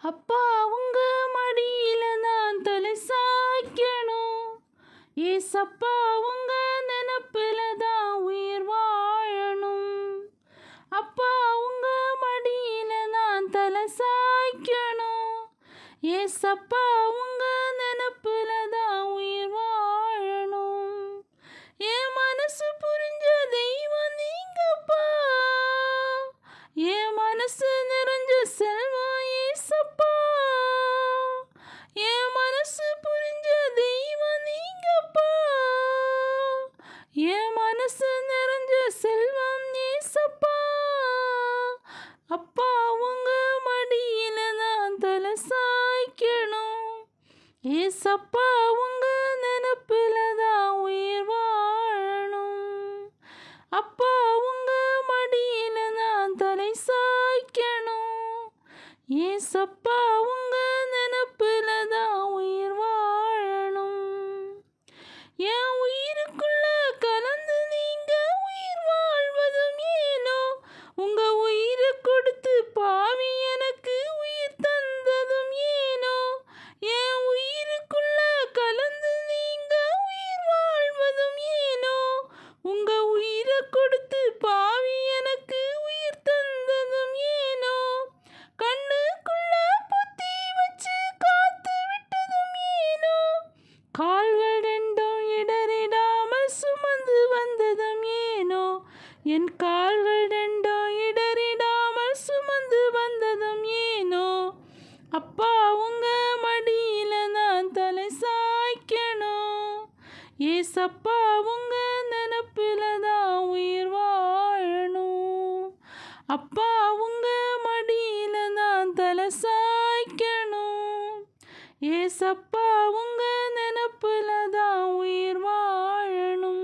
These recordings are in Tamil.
அப்பா உங்க மடியில நான் தலை சாய்க்கணும். ஏசப்பா உங்க நினப்புல தான் உயிர் வாழணும். அப்பா உங்க மடியில நான் தலை சாய்க்கணும். ஏசப்பா உங்க நினப்புல தான் உயிர் வாழணும். என் மனசு புரிஞ்ச தெய்வம் நீங்கப்பா. என் மனசு நிறைஞ்ச செல்வம் ஏசப்பா. என் மனசு புரிஞ்ச தெய்வம் நீங்கப்பா. என் மனசு நிறைஞ்ச செல்வம் ஏசப்பா. அப்பா உங்க மடியில நான் தலை சாய்க்கணும். ஏசப்பா உங்க நினப்புல தான் உயிர் வாழணும். அப்பா உங்க மடியில நான் தலை சாய்க்கணும். ஏசப்பா உங்க நினப்புல தான் உயிர் வாழணும். என் உயிருக்குள்ள கலந்து நீங்க உயிர் வாழ்வதும் ஏனோ. உங்க உயிரை கொடுத்து பாவி எனக்கு உயிர் தந்ததும் ஏனோ. என் உயிருக்குள்ள கலந்து நீங்க உயிர் வாழ்வதும் ஏனோ. உங்க உயிரை கொடுத்து பாவி எனக்கு உயிர் தந்ததும் ஏனோ. கண்ணுக்குள்ள பொத்தி வச்சு காத்து விட்டதும் ஏனோ. கால்கள் ரெண்டும் இடறிடாமல் சுமந்து வந்ததும் ஏனோ. என் கால்கள் ரெண்டும் இடறிடாமல் சுமந்து வந்ததும் ஏனோ. அப்பா உங்க மடியில நான் தலை சாய்க்கணும். ஏசப்பா உங்க நினப்புல தான் உயிர் வாழணும். அப்பா உங்க மடியில நான் தலை சாய்க்கணும். ஏசப்பா உங்க நினப்புல தான் உயிர் வாழணும்.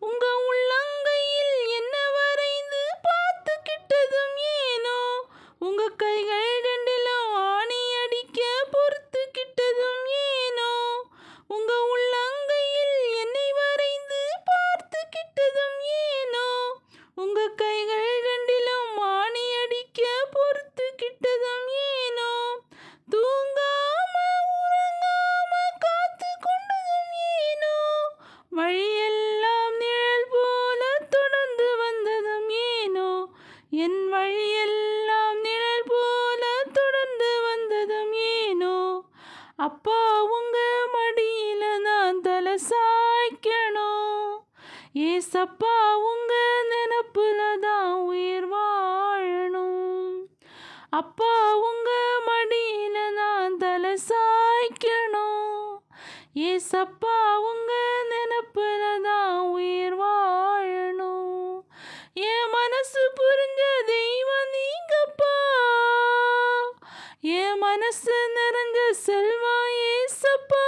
உங்க உள்ளங்கையில் என்ன வரைந்து பார்த்துக்கிட்டதும் ஏனோ. உங்க கைகள் ரெண்டிலும் ஆணி அடிக்க பொறுத்துக்கிட்டதும் ஏனோ. உங்க உள்ளங்கையில் என்னை வரைந்து பார்த்துக்கிட்டதும் ஏனோ. உங்க கைகள் ரெண்டிலும் ஆணி அடிக்க பொறுத்துக்கிட்டதும் ஏனோ. தூங்காம உறங்காம காத்து கொண்டதும் ஏனோ. வழியெல்லாம் நிழல் போல தொடர்ந்து வந்ததும் ஏனோ. என் வழியெல்லாம் நிழல் போல தொடர்ந்து வந்ததும் ஏனோ. அப்பா உங்க மடியில நான் தலை சாய்க்கணும். ஏசப்பா உங்க நினப்புல தான் உயிர் வாழணும். அப்பா உங்க மடியில நான் தலை சாய்க்கணும். ஏசப்பா உங்க நினப்புல தான் உயிர் வாழணும். என் மனசு புரிஞ்ச தெய்வம் நீங்கப்பா. என் மனசு நிறைஞ்ச செல்வம் ஏசப்பா.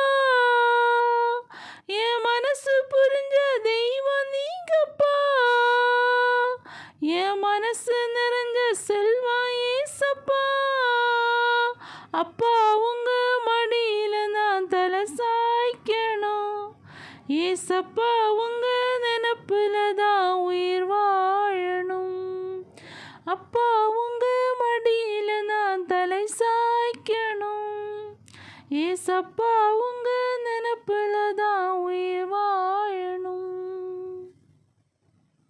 என் மனசு புரிஞ்ச தெய்வம் நீங்கப்பா. என் மனசு நிறைஞ்ச செல்வம் ஏசப்பா. அப்பா உங்க மடியில நான் தலை சாய்க்கணும். ஏசப்பா உங்க நினப்புல தான் உயிர் வாழணும். அப்பா உங்க மடியில நான் தலை சாய்க்கணும். ஏசப்பா